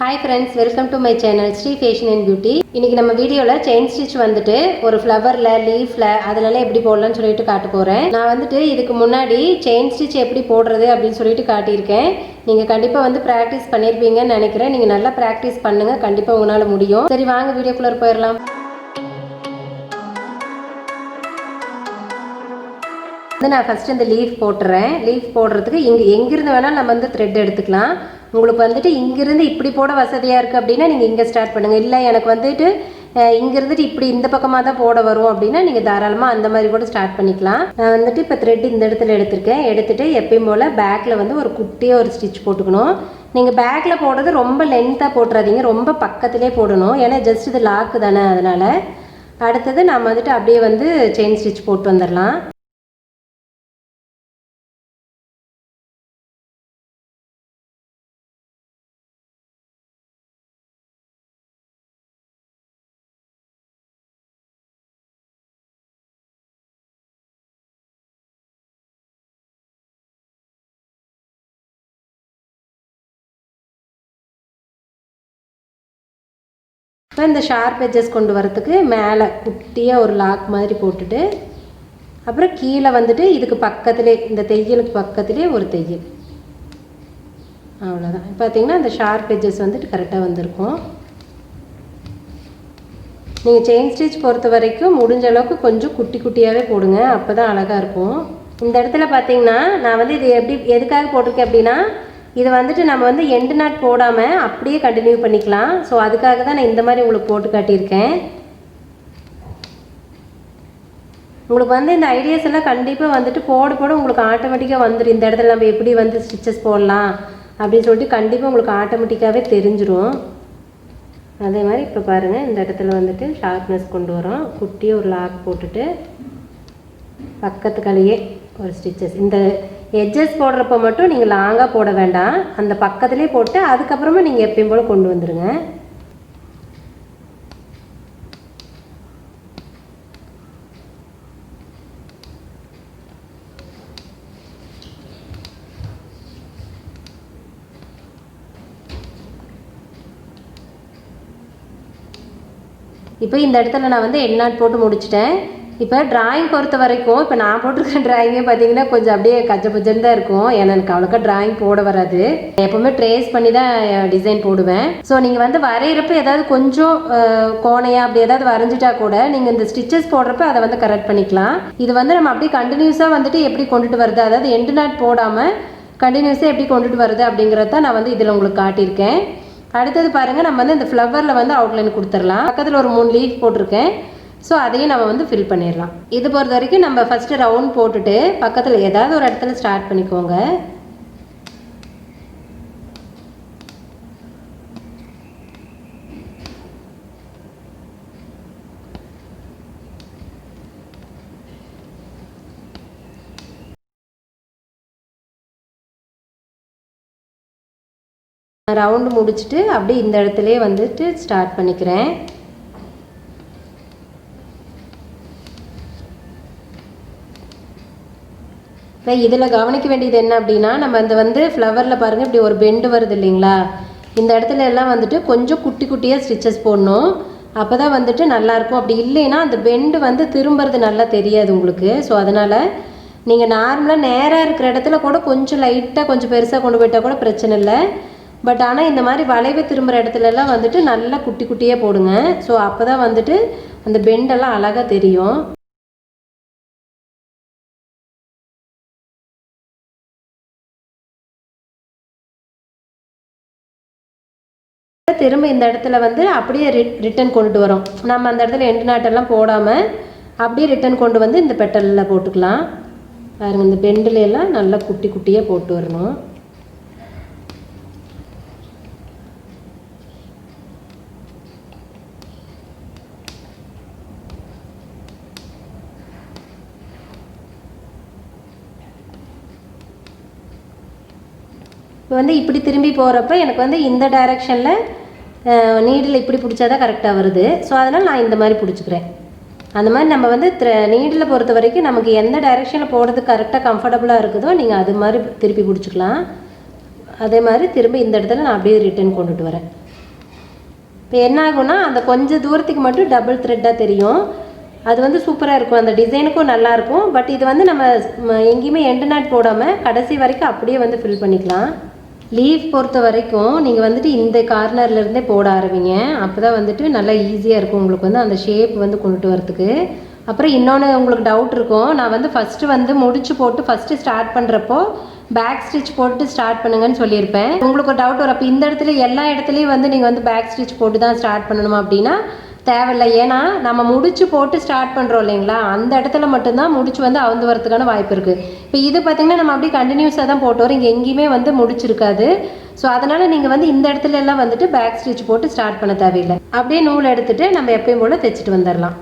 Hi friends, welcome to my channel Sri Fashion and Beauty. இன்னைக்கு நம்ம வீடியோல chain stitch வந்துட்டு ஒரு ஃப்ளவர்ல லீஃப்ல அதனால எப்படி போடலாம்னு சொல்லிட்டு காட்ட போறேன். நான் வந்துட்டு இதுக்கு முன்னாடி செயின் ஸ்டிட்ச் எப்படி போடுறது அப்படினு சொல்லிட்டு காட்டியிருக்கேன். நீங்க கண்டிப்பா வந்து பிராக்டீஸ் பண்ணிருப்பீங்கன்னு நினைக்கிறேன். நீங்க நல்லா பிராக்டீஸ் பண்ணுங்க, கண்டிப்பா உங்களால முடியும். சரி வாங்க வீடியோக்குள்ள போயிரலாம். நான் ஃபர்ஸ்ட் இந்த லீஃப் போட்டுறேன். லீஃப் போடுறதுக்கு எங்கிருந்து வேணாலும் நம்ம வந்து த்ரெட் எடுத்துக்கலாம். உங்களுக்கு வந்துட்டு இங்கிருந்து இப்படி போட வசதியாக இருக்குது அப்படின்னா நீங்கள் இங்கே ஸ்டார்ட் பண்ணுங்கள். இல்லை எனக்கு வந்துட்டு இங்கிருந்துட்டு இப்படி இந்த பக்கமாக தான் போட வரும் அப்படின்னா நீங்கள் தாராளமாக அந்த மாதிரி கூட ஸ்டார்ட் பண்ணிக்கலாம். நான் வந்துட்டு இப்போ த்ரெட் இந்த இடத்துல எடுத்திருக்கேன். எடுத்துகிட்டு எப்பயும் போல் பேக்கில் வந்து ஒரு குட்டியாக ஒரு ஸ்டிச் போட்டுக்கணும். நீங்கள் பேக்கில் போடுறது ரொம்ப லென்த்தாக போட்டுறாதீங்க, ரொம்ப பக்கத்துலேயே போடணும். ஏன்னா ஜஸ்ட் இது லாக்கு தானே, அதனால். அடுத்தது நம்ம வந்துட்டு அப்படியே வந்து செயின் ஸ்டிச் போட்டு வந்துடலாம். இந்த ஷார்ப் எட்ஜஸ் கொண்டு வரதுக்கு மேலே குட்டியாக ஒரு லாக் மாதிரி போட்டுட்டு அப்புறம் கீழே வந்துட்டு இதுக்கு பக்கத்துலேயே இந்த தையலுக்கு பக்கத்துலேயே ஒரு தையல், அவ்வளோதான். பார்த்தீங்கன்னா இந்த ஷார்ப் எட்ஜஸ் வந்துட்டு கரெக்டாக வந்திருக்கும். நீங்கள் செயின் ஸ்டிச் பொறுத்த வரைக்கும் முடிஞ்ச அளவுக்கு கொஞ்சம் குட்டி குட்டியாகவே போடுங்க, அப்போ தான் அழகாக இருக்கும். இந்த இடத்துல பார்த்தீங்கன்னா நான் வந்து இது எதுக்காக போட்டிருக்கேன் அப்படின்னா, இது வந்துட்டு நம்ம வந்து எண்டு நாட் போடாமல் அப்படியே கண்டினியூ பண்ணிக்கலாம். ஸோ அதுக்காக தான் நான் இந்த மாதிரி உங்களுக்கு போட்டு காட்டியிருக்கேன். உங்களுக்கு வந்து இந்த ஐடியாஸ் எல்லாம் கண்டிப்பாக வந்துட்டு போட உங்களுக்கு ஆட்டோமேட்டிக்காக வந்துடும். இந்த இடத்துல நம்ம எப்படி வந்து ஸ்டிச்சஸ் போடலாம் அப்படின்னு சொல்லிட்டு கண்டிப்பாக உங்களுக்கு ஆட்டோமேட்டிக்காகவே தெரிஞ்சிடும். அதே மாதிரி இப்போ பாருங்கள், இந்த இடத்துல வந்துட்டு ஷார்ப்னஸ் கொண்டு வரோம். குட்டியாக ஒரு லாக் போட்டுட்டு பக்கத்துக்கலையே ஒரு ஸ்டிச்சஸ். இந்த எட்ஜஸ் போடுறப்ப மட்டும் நீங்கள் லாங்காக போட வேண்டாம், அந்த பக்கத்துலேயே போட்டு அதுக்கப்புறமா நீங்கள் எப்பயும் போல் கொண்டு வந்துடுங்க. இப்போ இந்த இடத்துல நான் வந்து எண்ட் நாட் போட்டு முடிச்சிட்டேன். இப்போ டிராயிங் பொறுத்த வரைக்கும் இப்போ நான் போட்டிருக்க டிராயிங்கே பார்த்தீங்கன்னா கொஞ்சம் அப்படியே கஜபஜன்னு தான் இருக்கும். ஏன்னா எனக்கு அவ்வளோக்கா டிராயிங் போட வராது. எப்போவுமே ட்ரேஸ் பண்ணி தான் டிசைன் போடுவேன். ஸோ நீங்கள் வந்து வரைகிறப்ப ஏதாவது கொஞ்சம் கோணையாக அப்படி ஏதாவது வரைஞ்சிட்டா கூட நீங்கள் இந்த ஸ்டிச்சஸ் போடுறப்ப அதை வந்து கரெக்ட் பண்ணிக்கலாம். இது வந்து நம்ம அப்படியே கண்டினியூஸாக வந்துட்டு எப்படி கொண்டுட்டு வருது, அதாவது எண்டு நாட் போடாமல் கண்டினியூஸாக எப்படி கொண்டுட்டு வருது அப்படிங்கிறத நான் வந்து இதில் உங்களுக்கு காட்டியிருக்கேன். அடுத்தது பாருங்கள், நம்ம வந்து இந்த ஃப்ளவரில் வந்து அவுட்லைன் கொடுத்துடலாம். பக்கத்தில் ஒரு 3 லீஃப் போட்டிருக்கேன். ஸோ அதையும் நம்ம வந்து ஃபில் பண்ணிடலாம். இது பொறுத்த வரைக்கும் நம்ம ஃபஸ்ட்டு ரவுண்ட் போட்டுட்டு பக்கத்தில் ஏதாவது ஒரு இடத்துல ஸ்டார்ட் பண்ணிக்கோங்க. ரவுண்டு முடிச்சுட்டு அப்படியே இந்த இடத்துலையே வந்துட்டு ஸ்டார்ட் பண்ணிக்கிறேன். இப்போ இதில் கவனிக்க வேண்டியது என்ன அப்படின்னா, நம்ம இந்த வந்து ஃப்ளவரில் பாருங்கள் இப்படி ஒரு பெண்டு வருது இல்லைங்களா, இந்த இடத்துல எல்லாம் வந்துட்டு கொஞ்சம் குட்டி குட்டியாக ஸ்டிச்சஸ் போடணும். அப்போ தான் வந்துட்டு நல்லாயிருக்கும். அப்படி இல்லைன்னா அந்த பெண்டு வந்து திரும்புறது நல்லா தெரியாது உங்களுக்கு. ஸோ அதனால் நீங்கள் நார்மலாக நேராக இருக்கிற இடத்துல கூட கொஞ்சம் லைட்டாக கொஞ்சம் பெருசாக கொண்டு போயிட்டால் கூட பிரச்சனை இல்லை. பட் ஆனால் இந்த மாதிரி வளைவு திரும்புகிற இடத்துலலாம் வந்துட்டு நல்லா குட்டி குட்டியாக போடுங்க. ஸோ அப்போ தான் வந்துட்டு அந்த பெண்டெல்லாம் அழகாக தெரியும். திரும்ப இந்த இடத்துல வந்து அப்படியே ரிட்டன் கொண்டுட்டு வரோம். நம்ம அந்த இடத்துல எண்டு நாட்டெல்லாம் போடாமல் அப்படியே ரிட்டன் கொண்டு வந்து இந்த பெட்டலில் போட்டுக்கலாம். பாருங்கள், இந்த பெண்டில் எல்லாம் நல்லா குட்டி குட்டியாக போட்டு வரணும். இப்போ வந்து இப்படி திரும்பி போகிறப்ப எனக்கு வந்து இந்த டைரெக்ஷனில் நீடில் இப்படி பிடிச்சாதான் கரெக்டாக வருது. ஸோ அதனால் நான் இந்த மாதிரி பிடிச்சிக்கிறேன். அந்த மாதிரி நம்ம வந்து நீடில் பொறுத்த வரைக்கும் நமக்கு எந்த டைரெக்ஷனில் போடுறது கரெக்டாக கம்ஃபர்டபுளாக இருக்குதோ நீங்கள் அது மாதிரி திருப்பி பிடிச்சிக்கலாம். அதே மாதிரி திரும்ப இந்த இடத்துல நான் அப்படியே ரிட்டன் கொண்டுட்டு வரேன். இப்போ என்ன ஆகும்னா அந்த கொஞ்சம் தூரத்துக்கு மட்டும் டபுள் த்ரெட்டாக தெரியும். அது வந்து சூப்பராக இருக்கும், அந்த டிசைனுக்கும் நல்லாயிருக்கும். பட் இது வந்து நம்ம எங்கேயுமே எண்டு நாட் போடாமல் கடைசி வரைக்கும் அப்படியே வந்து ஃபில் பண்ணிக்கலாம். லீஃப் பொறுத்த வரைக்கும் நீங்கள் வந்துட்டு இந்த கார்னர்லேருந்தே போட ஆரம்பிங்க. அப்போ தான் வந்துட்டு நல்லா ஈஸியாக இருக்கும் உங்களுக்கு வந்து அந்த ஷேப் வந்து கொண்டுட்டு வரத்துக்கு. அப்புறம் இன்னொன்று உங்களுக்கு டவுட் இருக்கும், நான் வந்து ஃபஸ்ட்டு வந்து முடிச்சு போட்டு ஃபஸ்ட்டு ஸ்டார்ட் பண்ணுறப்போ பேக் ஸ்டிச் போட்டு ஸ்டார்ட் பண்ணுங்கன்னு சொல்லியிருப்பேன். உங்களுக்கு ஒரு டவுட் வரும், அப்போ இந்த இடத்துல எல்லா இடத்துலையும் வந்து நீங்கள் வந்து பேக் ஸ்டிச் போட்டு தான் ஸ்டார்ட் பண்ணணுமா அப்படின்னா தேவையில்லை. ஏன்னா நம்ம முடிச்சு போட்டு ஸ்டார்ட் பண்ணுறோம் இல்லைங்களா, அந்த இடத்துல மட்டும்தான் முடிச்சு வந்து அவுந்து வரதுக்கான வாய்ப்பு இருக்குது. இப்போ இது பார்த்திங்கன்னா நம்ம அப்படியே கண்டினியூஸாக தான் போட்டு வரோம், இங்கே எங்கேயுமே வந்து முடிச்சிருக்காது. ஸோ அதனால் நீங்கள் வந்து இந்த இடத்துல எல்லாம் வந்துட்டு பேக் ஸ்டிச் போட்டு ஸ்டார்ட் பண்ண தேவையில்லை. அப்படியே நூல் எடுத்துகிட்டு நம்ம எப்பயும் போல் தைச்சிட்டு வந்துடலாம்.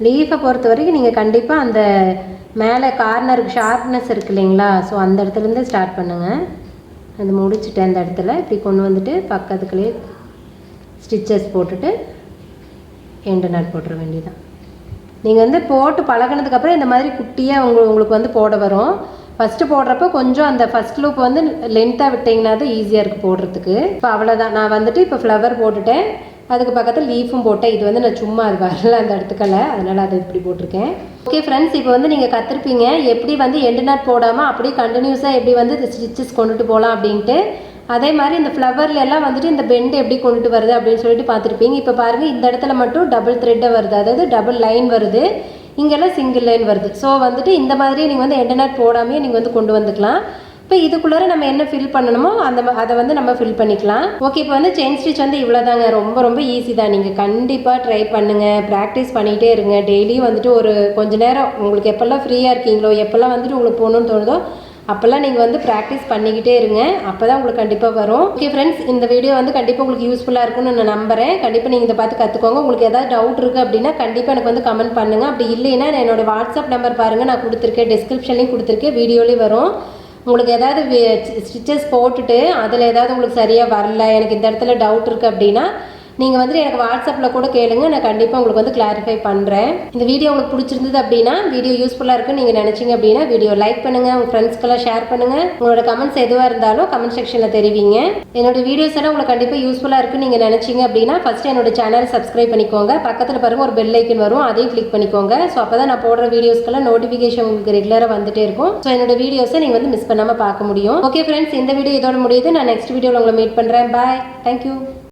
லீஃபை பொறுத்த வரைக்கும் நீங்கள் கண்டிப்பாக அந்த மேலே கார்னருக்கு ஷார்ப்னஸ் இருக்குது இல்லைங்களா, ஸோ அந்த இடத்துலேருந்து ஸ்டார்ட் பண்ணுங்கள். அது முடிச்சுட்டேன். அந்த இடத்துல இப்படி கொண்டு வந்துட்டு பக்கத்துக்குள்ளேயே ஸ்டிச்சஸ் போட்டுட்டு எண்டு நாட் போட்டுற வேண்டியதான். நீங்கள் வந்து போட்டு பழகினதுக்கப்புறம் இந்த மாதிரி குட்டியாக உங்களுக்கு வந்து போட வரும். ஃபஸ்ட்டு போடுறப்போ கொஞ்சம் அந்த ஃபஸ்ட் லூப் வந்து லென்த்தாக விட்டிங்கன்னா தான் ஈஸியாக இருக்குது போடுறதுக்கு. இப்போ அவ்வளோதான். நான் வந்துட்டு இப்போ ஃப்ளவர் போட்டுட்டேன், அதுக்கு பக்கத்தில் லீஃபும் போட்டேன். இது வந்து நான் சும்மா அது வரல அந்த இடத்துக்கல, அதனால் அதை இப்படி போட்டிருக்கேன். ஓகே ஃப்ரெண்ட்ஸ், இப்போ வந்து நீங்கள் கற்றுருப்பீங்க எப்படி வந்து எண்டு நாட் போடாமல் அப்படியே கண்டினியூஸாக எப்படி வந்து ஸ்டிச்சஸ் கொண்டுட்டு போகலாம் அப்படின்ட்டு. அதே மாதிரி இந்த ஃப்ளவர்ல எல்லாம் வந்துட்டு இந்த பெண்டு எப்படி கொண்டுட்டு வருது அப்படின்னு சொல்லிட்டு பார்த்துருப்பீங்க. இப்போ பாருங்கள், இந்த இடத்துல மட்டும் டபுள் த்ரெட்டாக வருது, அதாவது டபுள் லைன் வருது, இங்கெல்லாம் சிங்கிள் லைன் வருது. ஸோ வந்துட்டு இந்த மாதிரி நீங்கள் வந்து எண்டு நாட் போடாமே நீங்கள் வந்து கொண்டு வந்துக்கலாம். இப்போ இதுக்குள்ளே நம்ம என்ன ஃபில் பண்ணணுமோ அதை வந்து நம்ம ஃபில் பண்ணிக்கலாம். ஓகே, இப்போ வந்து செயின் ஸ்டிச் வந்து இவ்வளோதாங்க, ரொம்ப ரொம்ப ஈஸி தான். நீங்கள் கண்டிப்பாக ட்ரை பண்ணுங்கள், ப்ராக்டிஸ் பண்ணிகிட்டே இருங்க. டெய்லியும் வந்துட்டு ஒரு கொஞ்ச நேரம் உங்களுக்கு எப்போல்லாம் ஃப்ரீயாக இருக்கீங்களோ, எப்போல்லாம் வந்துட்டு உங்களுக்கு போகணுன்னு தோணுதோ அப்போல்லாம் நீங்கள் வந்து ப்ராக்டிஸ் பண்ணிக்கிட்டே இருங்க, அப்போ தான் உங்களுக்கு கண்டிப்பாக வரும். ஓகே ஃப்ரெண்ட்ஸ், இந்த வீடியோ வந்து கண்டிப்பாக உங்களுக்கு யூஸ்ஃபுல்லாக இருக்கும்னு நான் நம்புகிறேன். கண்டிப்பாக நீங்கள் இதை பார்த்து கற்றுக்கோங்க. உங்களுக்கு ஏதாவது டவுட் இருக்குது அப்படின்னா கண்டிப்பாக எனக்கு வந்து கமெண்ட் பண்ணுங்கள். அப்படி இல்லைன்னா என்னோடய வாட்ஸ்அப் நம்பர் பாருங்கள், நான் கொடுத்துருக்கேன், டிஸ்கிரிப்ஷன்லேயும் கொடுத்துருக்கேன், வீடியோலேயும் வரும். உங்களுக்கு ஏதாவது ஸ்டிச்சஸ் போட்டுட்டு அதில் ஏதாவது உங்களுக்கு சரியாக வரல, எனக்கு இந்த இடத்துல டவுட் இருக்குது அப்படின்னா நீங்கள் வந்துட்டு எனக்கு வாட்ஸ்அப்பில் கூட கேளுங்க, நான் கண்டிப்பாக உங்களுக்கு வந்து கிளாரிஃபை பண்ணுறேன். இந்த வீடியோ உங்களுக்கு பிடிச்சிருந்தது அப்படின்னா, வீடியோ யூஸ்ஃபுல்லாக இருக்குன்னு நீங்கள் நினச்சிங்க அப்படின்னா வீடியோ லைக் பண்ணுங்கள், உங்கள் ஃப்ரெண்ட்ஸ்க்கெல்லாம் ஷேர் பண்ணுங்கள். உங்களோட கமெண்ட்ஸ் எதுவாக இருந்தாலும் கமெண்ட் செக்ஷனில் தெரிவிங்க. என்னோட வீடியோஸ் எல்லாம் உங்களுக்கு கண்டிப்பாக யூஸ்ஃபுல்லாக இருக்குன்னு நீங்கள் நினச்சிங்க அப்படின்னா ஃபஸ்ட்டு என்னோட சேனலை சப்ஸ்கிரைப் பண்ணிக்கோங்க. பக்கத்தில் பாருங்கள் ஒரு பெல் ஐக்கன் வரும், அதையும் கிளிக் பண்ணிக்கோங்க. ஸோ அப்போ தான் நான் போடுற வீடியோஸ்க்கெல்லாம் நோட்டிஃபிகேஷன் உங்களுக்கு ரெகுலராக வந்துட்டே இருக்கும். ஸோ என்னோட வீடியோஸை நீங்கள் வந்து மிஸ் பண்ணாமல் பார்க்க முடியும். ஓகே ஃப்ரெண்ட்ஸ், இந்த வீடியோ இதோட முடியுது. நான் நெக்ஸ்ட் வீடியோவில் உங்களை மீட் பண்ணுறேன். பாய், தேங்க்யூ.